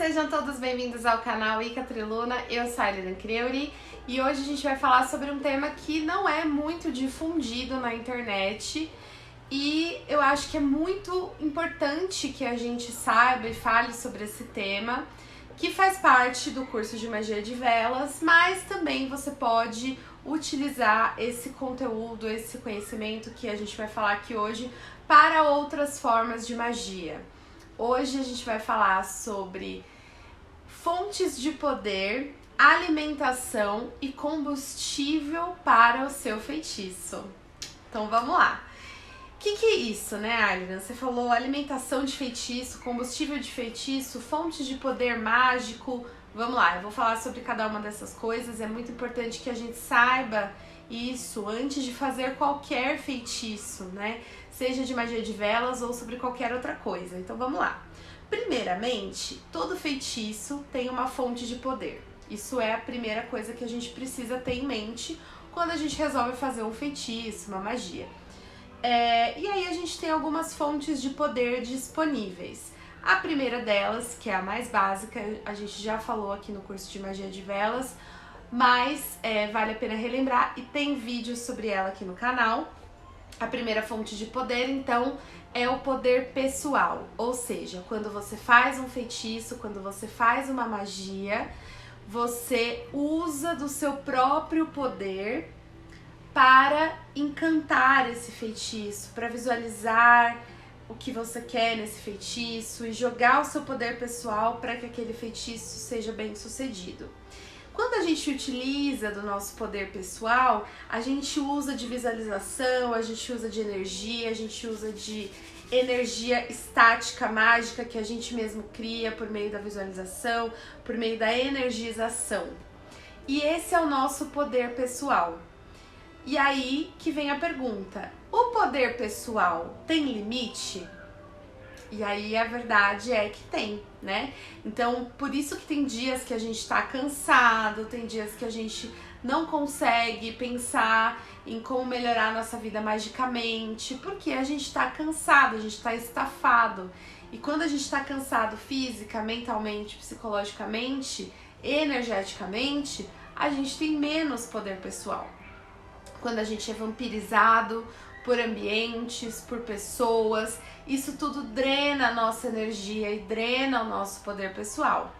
sejam todos bem-vindos ao canal Ica Triluna, eu sou a Ailina Creuri e hoje a gente vai falar sobre um tema que não é muito difundido na internet e eu acho que é muito importante que a gente saiba e fale sobre esse tema, que faz parte do curso de magia de velas, mas também você pode utilizar esse conteúdo, esse conhecimento que a gente vai falar aqui hoje para outras formas de magia. Hoje a gente vai falar sobre fontes de poder, alimentação e combustível para o seu feitiço. Então vamos lá. O que é isso, né, Ailina? Você falou alimentação de feitiço, combustível de feitiço, fontes de poder mágico. Vamos lá, eu vou falar sobre cada uma dessas coisas. É muito importante que a gente saiba isso antes de fazer qualquer feitiço, né? Seja de magia de velas ou sobre qualquer outra coisa. Então vamos lá. Primeiramente, todo feitiço tem uma fonte de poder. Isso é a primeira coisa que a gente precisa ter em mente quando a gente resolve fazer um feitiço, uma magia. E aí a gente tem algumas fontes de poder disponíveis. A primeira delas, que é a mais básica, a gente já falou aqui no curso de magia de velas, mas vale a pena relembrar e tem vídeos sobre ela aqui no canal. A primeira fonte de poder, então, é o poder pessoal, ou seja, quando você faz um feitiço, quando você faz uma magia, você usa do seu próprio poder para encantar esse feitiço, para visualizar o que você quer nesse feitiço e jogar o seu poder pessoal para que aquele feitiço seja bem sucedido. Quando a gente utiliza do nosso poder pessoal, a gente usa de visualização, a gente usa de energia, a gente usa de energia estática, mágica, que a gente mesmo cria por meio da visualização, por meio da energização. E esse é o nosso poder pessoal. E aí que vem a pergunta, o poder pessoal tem limite? E aí a verdade é que tem, né? Então, por isso que tem dias que a gente tá cansado, tem dias que a gente não consegue pensar em como melhorar a nossa vida magicamente, porque a gente tá cansado, a gente tá estafado. E quando a gente tá cansado física, mentalmente, psicologicamente, energeticamente, a gente tem menos poder pessoal. Quando a gente é vampirizado por ambientes, por pessoas, isso tudo drena a nossa energia e drena o nosso poder pessoal.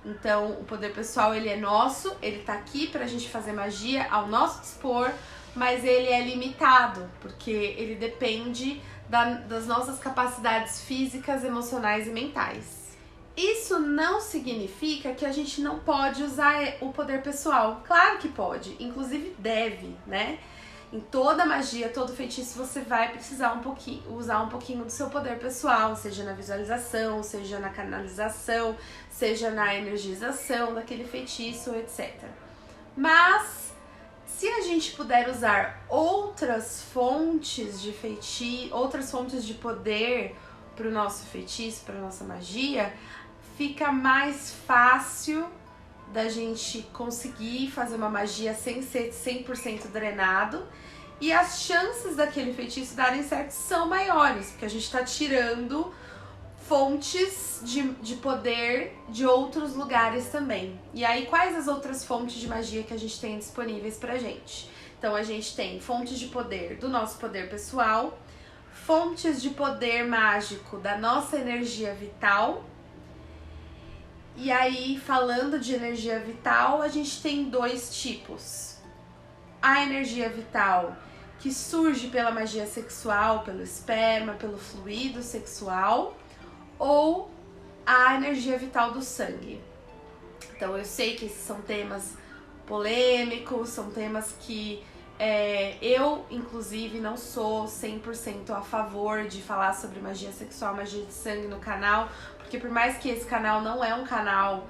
Então, o poder pessoal, ele é nosso, ele tá aqui pra gente fazer magia ao nosso dispor, mas ele é limitado, porque ele depende das nossas capacidades físicas, emocionais e mentais. Isso não significa que a gente não pode usar o poder pessoal. Claro que pode, inclusive deve, né? Em toda magia, todo feitiço, você vai precisar usar um pouquinho do seu poder pessoal, seja na visualização, seja na canalização, seja na energização daquele feitiço, etc. Mas, se a gente puder usar outras fontes de feitiço, outras fontes de poder para o nosso feitiço, para a nossa magia, fica mais fácil da gente conseguir fazer uma magia sem ser 100% drenado e as chances daquele feitiço darem certo são maiores, porque a gente está tirando fontes de poder de outros lugares também. E aí, quais as outras fontes de magia que a gente tem disponíveis pra gente? Então, a gente tem fontes de poder do nosso poder pessoal, fontes de poder mágico da nossa energia vital. E aí, falando de energia vital, a gente tem dois tipos. A energia vital que surge pela magia sexual, pelo esperma, pelo fluido sexual, ou a energia vital do sangue. Então, eu sei que esses são temas polêmicos, são temas que eu, inclusive, não sou 100% a favor de falar sobre magia sexual, magia de sangue no canal, porque por mais que esse canal não é um canal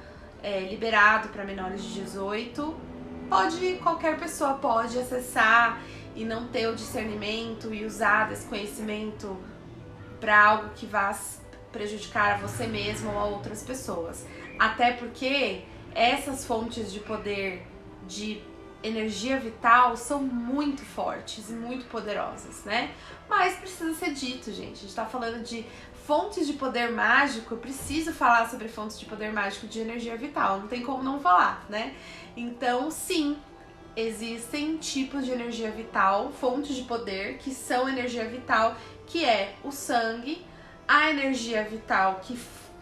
liberado para menores de 18, qualquer pessoa pode acessar e não ter o discernimento e usar desse conhecimento para algo que vá prejudicar a você mesmo ou a outras pessoas. Até porque essas fontes de poder de energia vital são muito fortes e muito poderosas, né? Mas precisa ser dito, gente. A gente tá falando de fontes de poder mágico, eu preciso falar sobre fontes de poder mágico de energia vital, não tem como não falar, né? Então, sim, existem tipos de energia vital, fontes de poder que são energia vital, que é o sangue, a energia vital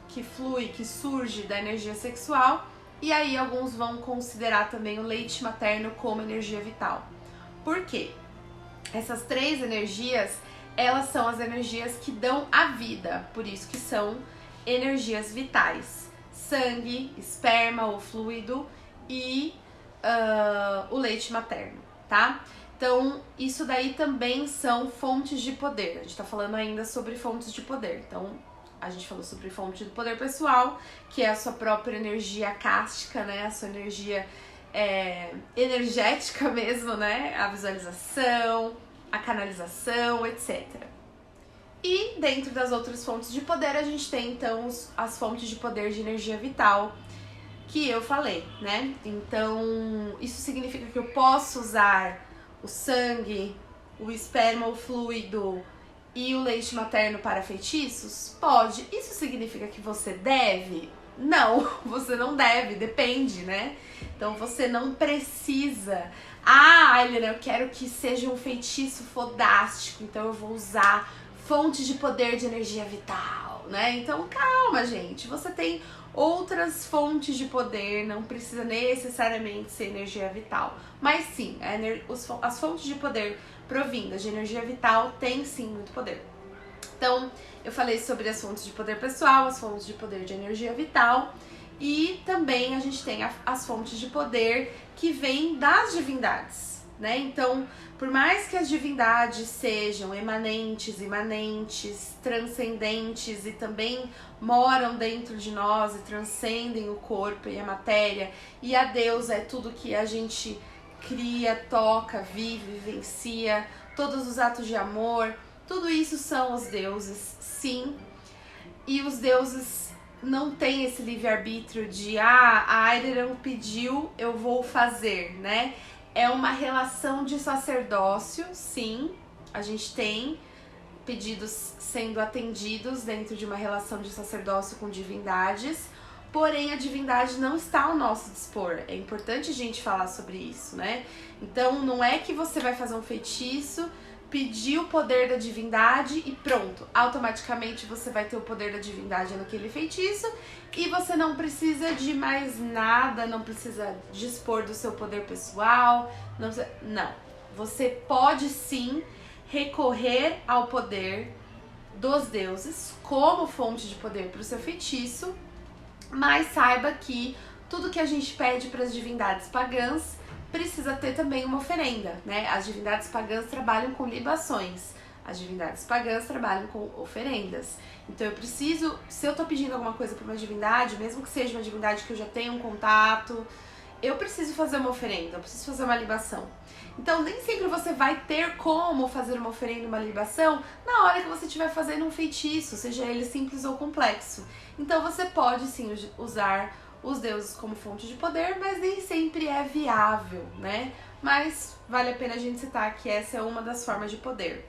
que flui, que surge da energia sexual, e aí alguns vão considerar também o leite materno como energia vital. Por quê? Essas três energias, elas são as energias que dão a vida, por isso que são energias vitais. Sangue, esperma ou fluido e o leite materno, tá? Então, isso daí também são fontes de poder. A gente tá falando ainda sobre fontes de poder. Então, a gente falou sobre fonte de poder pessoal, que é a sua própria energia cástica, né? A sua energia energética mesmo, né? A visualização, a canalização, etc. E dentro das outras fontes de poder, a gente tem então as fontes de poder de energia vital, que eu falei, né? Então, isso significa que eu posso usar o sangue, o esperma, o fluido e o leite materno para feitiços? Pode. Isso significa que você deve? Não, você não deve, depende, né? Então você não precisa. Ah, Helena, eu quero que seja um feitiço fodástico, então eu vou usar fontes de poder de energia vital, né? Então calma, gente, você tem outras fontes de poder, não precisa necessariamente ser energia vital. Mas sim, as fontes de poder provindas de energia vital têm sim muito poder. Então, eu falei sobre as fontes de poder pessoal, as fontes de poder de energia vital, e também a gente tem as fontes de poder que vêm das divindades, né? Então, por mais que as divindades sejam imanentes, transcendentes e também moram dentro de nós e transcendem o corpo e a matéria, e a deusa é tudo que a gente cria, toca, vive, vivencia, todos os atos de amor, tudo isso são os deuses, sim. E os deuses não têm esse livre-arbítrio de a Aireron pediu, eu vou fazer, né? É uma relação de sacerdócio, sim. A gente tem pedidos sendo atendidos dentro de uma relação de sacerdócio com divindades, porém a divindade não está ao nosso dispor. É importante a gente falar sobre isso, né? Então não é que você vai fazer um feitiço, pedir o poder da divindade e pronto, automaticamente você vai ter o poder da divindade naquele feitiço e você não precisa de mais nada, não precisa dispor do seu poder pessoal, não. Você pode sim recorrer ao poder dos deuses como fonte de poder para o seu feitiço, mas saiba que tudo que a gente pede para as divindades pagãs precisa ter também uma oferenda, né? As divindades pagãs trabalham com libações, as divindades pagãs trabalham com oferendas. Então eu preciso, se eu tô pedindo alguma coisa para uma divindade, mesmo que seja uma divindade que eu já tenho um contato, eu preciso fazer uma oferenda, eu preciso fazer uma libação. Então nem sempre você vai ter como fazer uma oferenda, uma libação, na hora que você estiver fazendo um feitiço, seja ele simples ou complexo. Então você pode sim usar os deuses como fonte de poder, mas nem sempre é viável, né? Mas vale a pena a gente citar que essa é uma das formas de poder.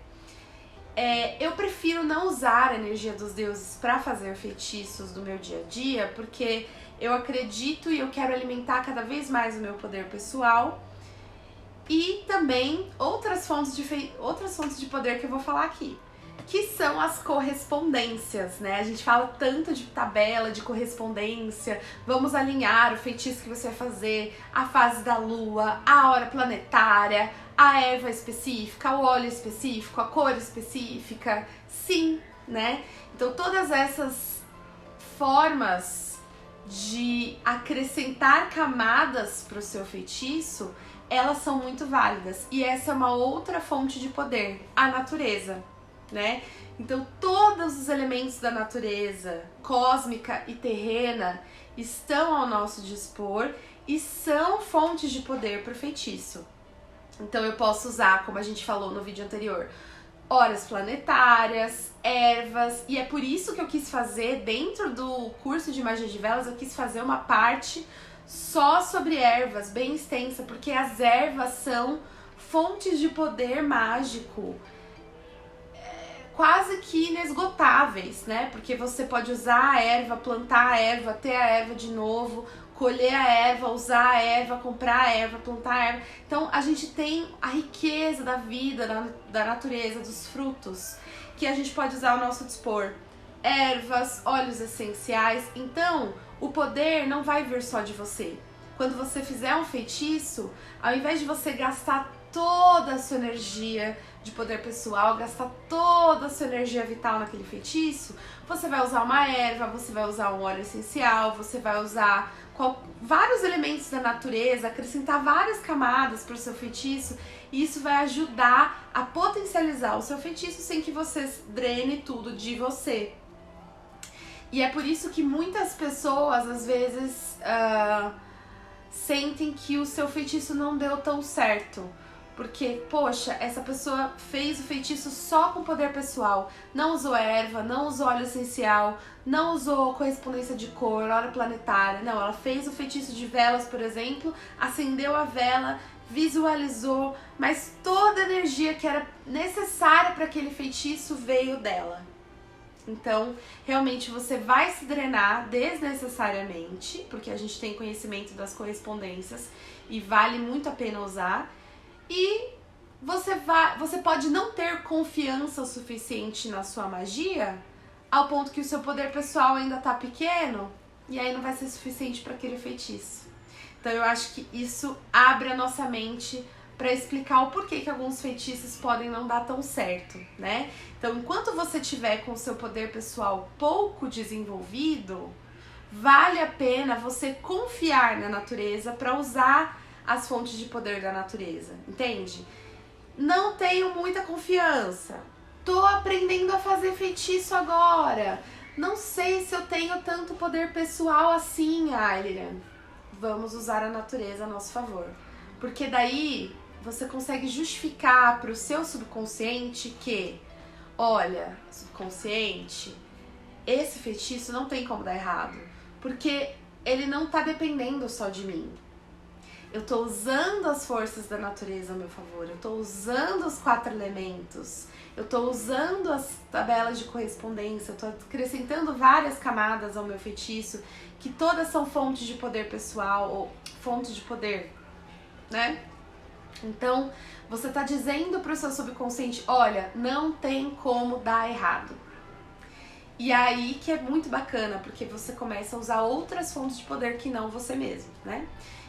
Eu prefiro não usar a energia dos deuses para fazer feitiços do meu dia a dia, porque eu acredito e eu quero alimentar cada vez mais o meu poder pessoal. E também outras fontes de poder que eu vou falar aqui, que são as correspondências, né? A gente fala tanto de tabela, de correspondência, vamos alinhar o feitiço que você vai fazer, a fase da lua, a hora planetária, a erva específica, o óleo específico, a cor específica, sim, né? Então todas essas formas de acrescentar camadas para o seu feitiço, elas são muito válidas. E essa é uma outra fonte de poder, a natureza, né? Então todos os elementos da natureza, cósmica e terrena, estão ao nosso dispor e são fontes de poder para o feitiço. Então eu posso usar, como a gente falou no vídeo anterior, horas planetárias, ervas, e é por isso que eu quis fazer, dentro do curso de magia de velas, eu quis fazer uma parte só sobre ervas, bem extensa, porque as ervas são fontes de poder mágico quase que inesgotáveis, né? Porque você pode usar a erva, plantar a erva, ter a erva de novo, colher a erva, usar a erva, comprar a erva, plantar a erva. Então a gente tem a riqueza da vida, da natureza, dos frutos, que a gente pode usar ao nosso dispor. Ervas, óleos essenciais. Então o poder não vai vir só de você. Quando você fizer um feitiço, ao invés de você gastar toda a sua energia de poder pessoal, gastar toda a sua energia vital naquele feitiço, você vai usar uma erva, você vai usar um óleo essencial, você vai usar vários elementos da natureza, acrescentar várias camadas para o seu feitiço, e isso vai ajudar a potencializar o seu feitiço sem que você drene tudo de você. E é por isso que muitas pessoas às vezes sentem que o seu feitiço não deu tão certo. Porque, poxa, essa pessoa fez o feitiço só com poder pessoal, não usou erva, não usou óleo essencial, não usou correspondência de cor, hora planetária, não, ela fez o feitiço de velas, por exemplo, acendeu a vela, visualizou, mas toda a energia que era necessária para aquele feitiço veio dela. Então, realmente você vai se drenar desnecessariamente, porque a gente tem conhecimento das correspondências e vale muito a pena usar. E você pode não ter confiança o suficiente na sua magia, ao ponto que o seu poder pessoal ainda tá pequeno, e aí não vai ser suficiente para aquele feitiço. Então eu acho que isso abre a nossa mente para explicar o porquê que alguns feitiços podem não dar tão certo, né? Então, enquanto você tiver com o seu poder pessoal pouco desenvolvido, vale a pena você confiar na natureza para usar as fontes de poder da natureza, entende? Não tenho muita confiança, tô aprendendo a fazer feitiço agora, não sei se eu tenho tanto poder pessoal assim, Ailian. Vamos usar a natureza a nosso favor, porque daí você consegue justificar para o seu subconsciente que, olha, subconsciente, esse feitiço não tem como dar errado, porque ele não tá dependendo só de mim. Eu tô usando as forças da natureza a meu favor, eu tô usando os 4 elementos, eu tô usando as tabelas de correspondência, eu tô acrescentando várias camadas ao meu feitiço, que todas são fontes de poder pessoal, ou fontes de poder, né? Então, você tá dizendo pro seu subconsciente, olha, não tem como dar errado. E aí que é muito bacana, porque você começa a usar outras fontes de poder que não você mesmo, né?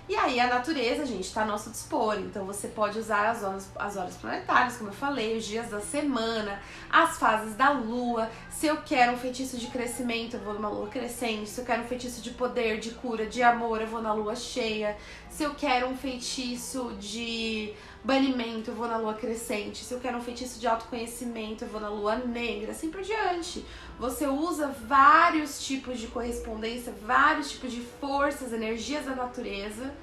E aí a natureza, gente, está a nosso dispor, então você pode usar as horas planetárias, como eu falei, os dias da semana, as fases da lua. Se eu quero um feitiço de crescimento, eu vou numa lua crescente. Se eu quero um feitiço de poder, de cura, de amor, eu vou na lua cheia. Se eu quero um feitiço de banimento, eu vou na lua crescente. Se eu quero um feitiço de autoconhecimento, eu vou na lua negra, assim por diante. Você usa vários tipos de correspondência, vários tipos de forças, energias da natureza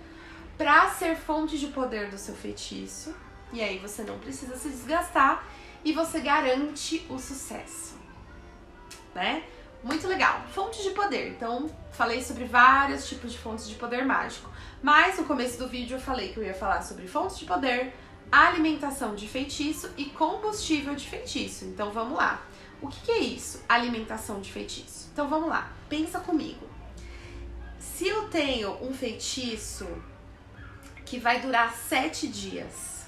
para ser fonte de poder do seu feitiço. E aí você não precisa se desgastar e você garante o sucesso, né? Muito legal. Fontes de poder. Então, falei sobre vários tipos de fontes de poder mágico. Mas no começo do vídeo eu falei que eu ia falar sobre fontes de poder, alimentação de feitiço e combustível de feitiço. Então vamos lá. O que é isso? Alimentação de feitiço. Então vamos lá. Pensa comigo. Se eu tenho um feitiço que vai durar 7 dias,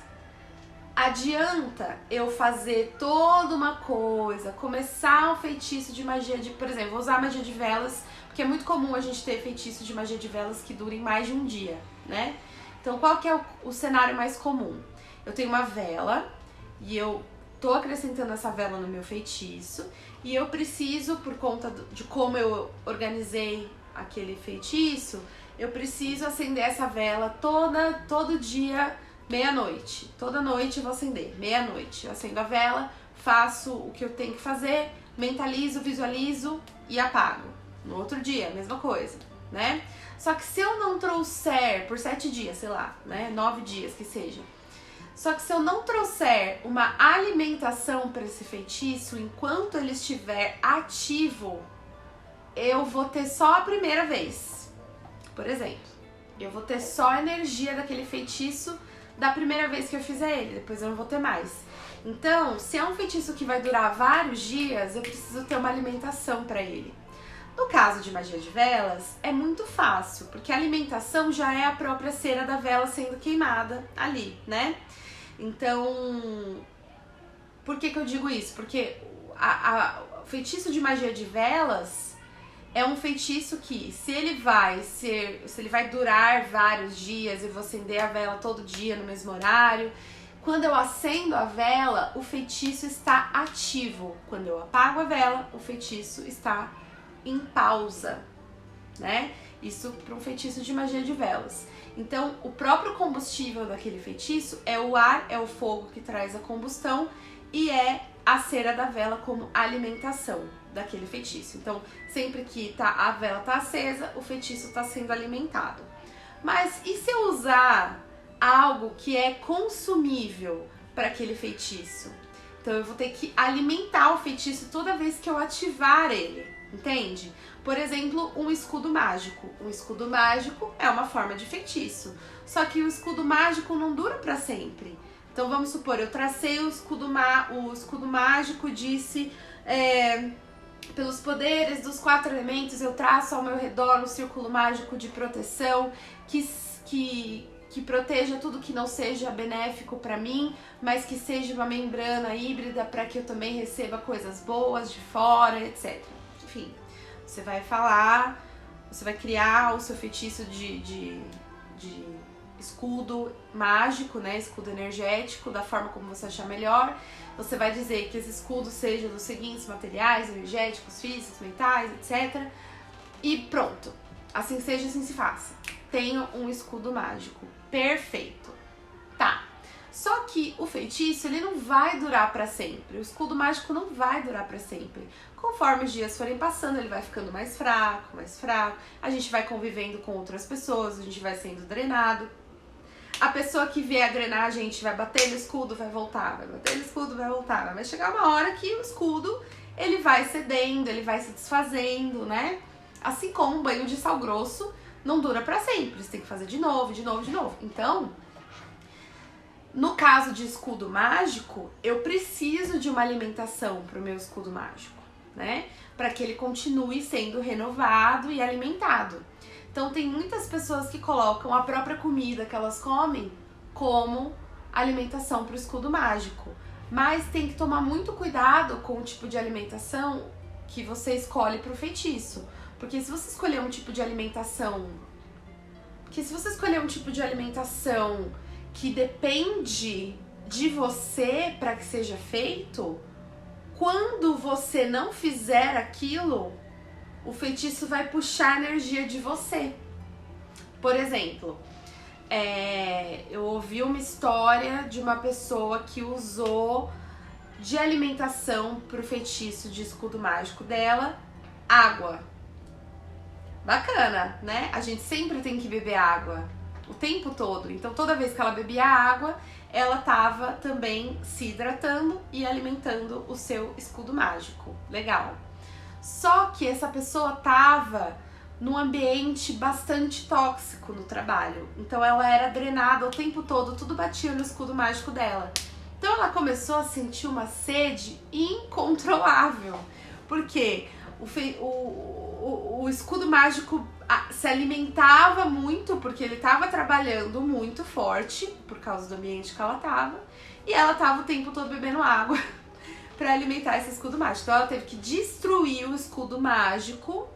adianta eu fazer toda uma coisa, começar um feitiço de magia de, por exemplo, vou usar a magia de velas, porque é muito comum a gente ter feitiço de magia de velas que durem mais de um dia, né? Então qual que é o cenário mais comum? Eu tenho uma vela e eu tô acrescentando essa vela no meu feitiço e eu preciso, por conta de como eu organizei aquele feitiço, eu preciso acender essa vela todo dia, meia-noite. Toda noite eu vou acender, meia-noite. Eu acendo a vela, faço o que eu tenho que fazer, mentalizo, visualizo e apago. No outro dia, a mesma coisa, né? Só que se eu não trouxer por 7 dias, sei lá, né? 9 dias que seja. Só que se eu não trouxer uma alimentação para esse feitiço, enquanto ele estiver ativo, eu vou ter só a primeira vez, por exemplo, Eu vou ter só a energia daquele feitiço da primeira vez que eu fizer ele, depois eu não vou ter mais. Então, se é um feitiço que vai durar vários dias, eu preciso ter uma alimentação para ele. No caso de magia de velas, é muito fácil, porque a alimentação já é a própria cera da vela sendo queimada ali, né? Então, por que eu digo isso? Porque o feitiço de magia de velas é um feitiço que, se ele vai durar vários dias, eu vou acender a vela todo dia no mesmo horário. Quando eu acendo a vela, o feitiço está ativo. Quando eu apago a vela, o feitiço está em pausa, né? Isso para um feitiço de magia de velas. Então, o próprio combustível daquele feitiço é o ar, é o fogo que traz a combustão e é a cera da vela como alimentação daquele feitiço. Então, sempre que a vela tá acesa, o feitiço está sendo alimentado. Mas e se eu usar algo que é consumível para aquele feitiço? Então, eu vou ter que alimentar o feitiço toda vez que eu ativar ele, entende? Por exemplo, um escudo mágico. Um escudo mágico é uma forma de feitiço, só que o escudo mágico não dura para sempre. Então, vamos supor, eu tracei o escudo mágico, disse... pelos poderes dos 4 elementos, eu traço ao meu redor um círculo mágico de proteção que proteja tudo que não seja benéfico para mim, mas que seja uma membrana híbrida para que eu também receba coisas boas de fora, etc. Enfim, você vai falar, você vai criar o seu feitiço de escudo mágico, né? Escudo energético, da forma como você achar melhor. Você vai dizer que esse escudo seja dos seguintes materiais, energéticos, físicos, mentais, etc. E pronto. Assim seja, assim se faça. Tenho um escudo mágico. Perfeito. Tá. Só que o feitiço, ele não vai durar pra sempre. O escudo mágico não vai durar pra sempre. Conforme os dias forem passando, ele vai ficando mais fraco, mais fraco. A gente vai convivendo com outras pessoas, a gente vai sendo drenado. A pessoa que vê a drenar a gente vai bater no escudo, vai voltar, vai bater no escudo, vai voltar. Vai chegar uma hora que o escudo, ele vai cedendo, ele vai se desfazendo, né? Assim como um banho de sal grosso não dura pra sempre, você tem que fazer de novo, de novo, de novo. Então, no caso de escudo mágico, eu preciso de uma alimentação pro meu escudo mágico, né? Para que ele continue sendo renovado e alimentado. Então, tem muitas pessoas que colocam a própria comida que elas comem como alimentação para o escudo mágico. Mas tem que tomar muito cuidado com o tipo de alimentação que você escolhe para o feitiço. Porque se você escolher um tipo de alimentação... que depende de você para que seja feito, quando você não fizer aquilo, o feitiço vai puxar a energia de você. Por exemplo, eu ouvi uma história de uma pessoa que usou de alimentação pro feitiço de escudo mágico dela, água. Bacana, né? A gente sempre tem que beber água, o tempo todo. Então, toda vez que ela bebia água, ela tava também se hidratando e alimentando o seu escudo mágico. Legal. Só que essa pessoa tava num ambiente bastante tóxico no trabalho. Então ela era drenada o tempo todo, tudo batia no escudo mágico dela. Então ela começou a sentir uma sede incontrolável. Porque o escudo mágico se alimentava muito, porque ele tava trabalhando muito forte, por causa do ambiente que ela tava. E ela tava o tempo todo bebendo água para alimentar esse escudo mágico. Então ela teve que destruir o escudo mágico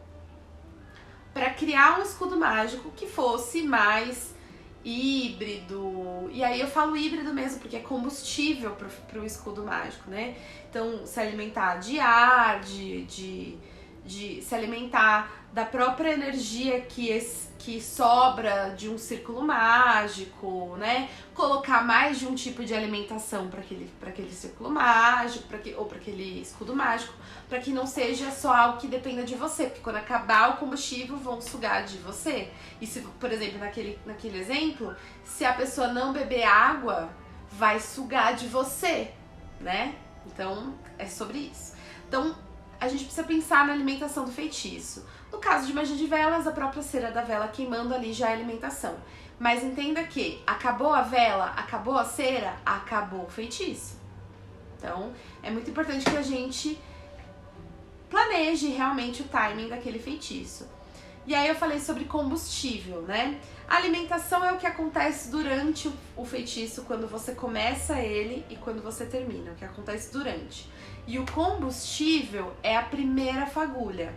para criar um escudo mágico que fosse mais híbrido. E aí eu falo híbrido mesmo porque é combustível pro escudo mágico, né? Então, se alimentar de ar, de se alimentar da própria energia que sobra de um círculo mágico, né? Colocar mais de um tipo de alimentação para aquele círculo mágico, ou para aquele escudo mágico, para que não seja só algo que dependa de você, porque quando acabar o combustível vão sugar de você. E se, por exemplo, naquele exemplo, se a pessoa não beber água, vai sugar de você, né? Então, é sobre isso. Então, a gente precisa pensar na alimentação do feitiço. No caso de magia de velas, a própria cera da vela queimando ali já é alimentação. Mas entenda que acabou a vela, acabou a cera, acabou o feitiço. Então, é muito importante que a gente planeje realmente o timing daquele feitiço. E aí eu falei sobre combustível, né? A alimentação é o que acontece durante o feitiço, quando você começa ele e quando você termina, o que acontece durante. E o combustível é a primeira fagulha.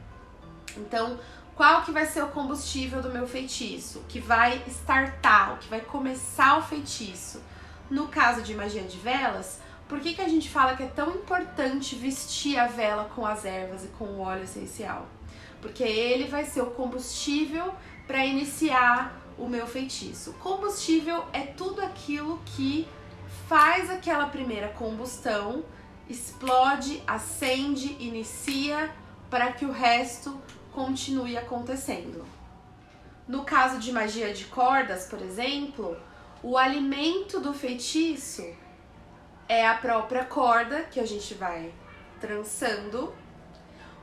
Então, qual que vai ser o combustível do meu feitiço? Que vai startar, o que vai começar o feitiço? No caso de magia de velas, por que a gente fala que é tão importante vestir a vela com as ervas e com o óleo essencial? Porque ele vai ser o combustível para iniciar o meu feitiço. Combustível é tudo aquilo que faz aquela primeira combustão, explode, acende, inicia, para que o resto continue acontecendo. No caso de magia de cordas, por exemplo, o alimento do feitiço é a própria corda que a gente vai trançando.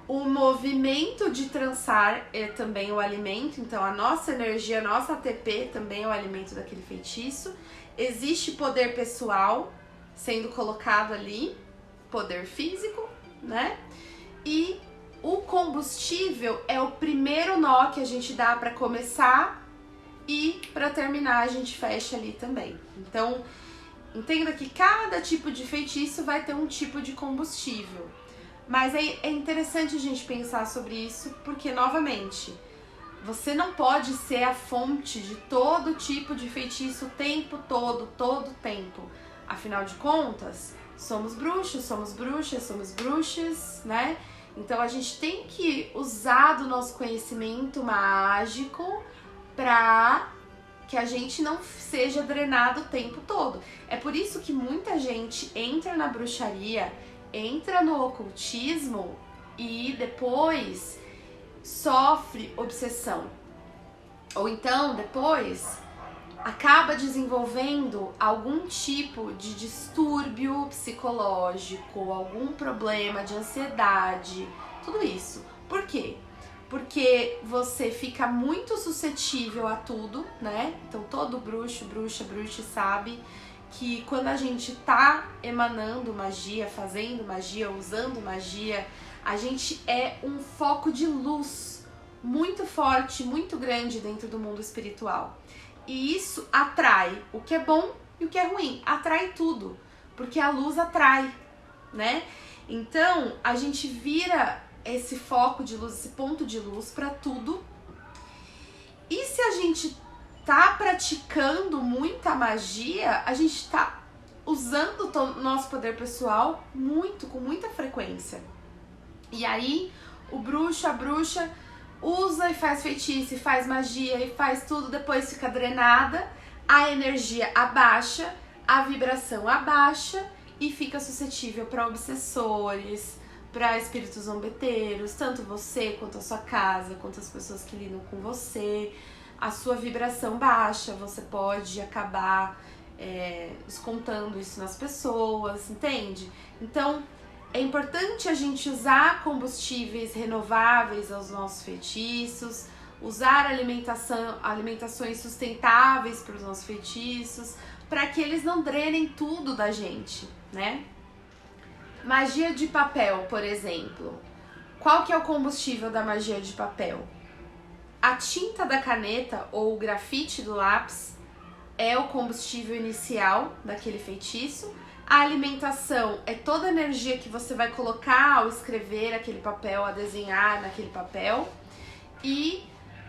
O movimento de trançar é também o alimento, então a nossa energia, a nossa ATP também é o alimento daquele feitiço. Existe poder pessoal sendo colocado ali, poder físico, né? E o combustível é o primeiro nó que a gente dá para começar e para terminar a gente fecha ali também. Então, entenda que cada tipo de feitiço vai ter um tipo de combustível. Mas é interessante a gente pensar sobre isso porque, novamente, você não pode ser a fonte de todo tipo de feitiço o tempo todo o tempo. Afinal de contas, somos bruxos, somos bruxas, somos bruxas, né? Então a gente tem que usar do nosso conhecimento mágico para que a gente não seja drenado o tempo todo. É por isso que muita gente entra na bruxaria, entra no ocultismo e depois sofre obsessão. Ou então, depois, acaba desenvolvendo algum tipo de distúrbio psicológico, algum problema de ansiedade, tudo isso. Por quê? Porque você fica muito suscetível a tudo, né? Então todo bruxo, bruxa sabe que quando a gente tá emanando magia, fazendo magia, usando magia, a gente é um foco de luz muito forte, muito grande dentro do mundo espiritual. E isso atrai o que é bom e o que é ruim. Atrai tudo, porque a luz atrai, né? Então, a gente vira esse foco de luz, esse ponto de luz para tudo. E se a gente tá praticando muita magia, a gente tá usando o nosso poder pessoal com muita frequência. E aí, o bruxo, a bruxa usa e faz feitiço, e faz magia, e faz tudo, depois fica drenada, a energia abaixa, a vibração abaixa e fica suscetível para obsessores, para espíritos zombeteiros, tanto você quanto a sua casa, quanto as pessoas que lidam com você. A sua vibração baixa, você pode acabar descontando isso nas pessoas, entende? Então, é importante a gente usar combustíveis renováveis aos nossos feitiços, usar alimentações sustentáveis para os nossos feitiços, para que eles não drenem tudo da gente, né? Magia de papel, por exemplo. Qual que é o combustível da magia de papel? A tinta da caneta ou o grafite do lápis é o combustível inicial daquele feitiço. A alimentação é toda a energia que você vai colocar ao escrever aquele papel, a desenhar naquele papel. E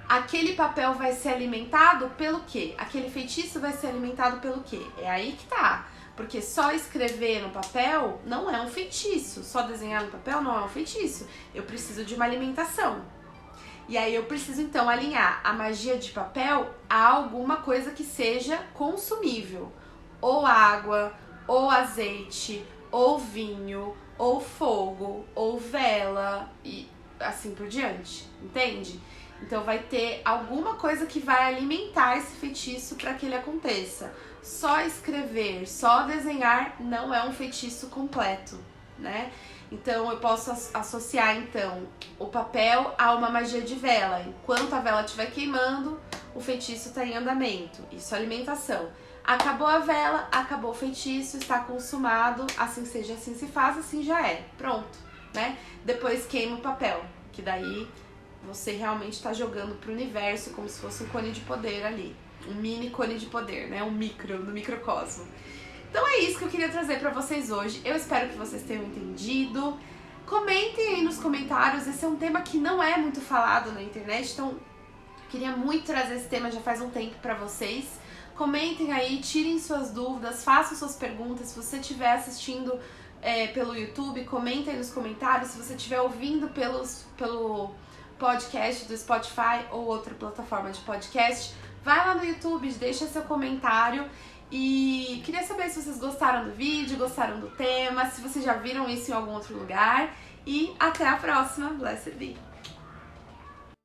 aquele papel vai ser alimentado pelo quê? Aquele feitiço vai ser alimentado pelo quê? É aí que tá. Porque só escrever no papel não é um feitiço. Só desenhar no papel não é um feitiço. Eu preciso de uma alimentação. E aí eu preciso então alinhar a magia de papel a alguma coisa que seja consumível. Ou água, ou azeite, ou vinho, ou fogo, ou vela e assim por diante, entende? Então vai ter alguma coisa que vai alimentar esse feitiço para que ele aconteça. Só escrever, só desenhar não é um feitiço completo, né? Então eu posso associar então o papel a uma magia de vela. Enquanto a vela estiver queimando, o feitiço está em andamento. Isso é alimentação. Acabou a vela, acabou o feitiço, está consumado, assim seja, assim se faz, assim já é. Pronto, né? Depois queima o papel, que daí você realmente está jogando pro universo como se fosse um cone de poder ali. Um mini cone de poder, né? Um micro, no microcosmo. Então é isso que eu queria trazer pra vocês hoje. Eu espero que vocês tenham entendido. Comentem aí nos comentários. Esse é um tema que não é muito falado na internet, então queria muito trazer esse tema, já faz um tempo pra vocês. Comentem aí, tirem suas dúvidas, façam suas perguntas. Se você estiver assistindo pelo YouTube, comenta aí nos comentários. Se você estiver ouvindo pelo podcast do Spotify ou outra plataforma de podcast, vai lá no YouTube, deixa seu comentário. E queria saber se vocês gostaram do vídeo, gostaram do tema, se vocês já viram isso em algum outro lugar. E até a próxima. Blessed be!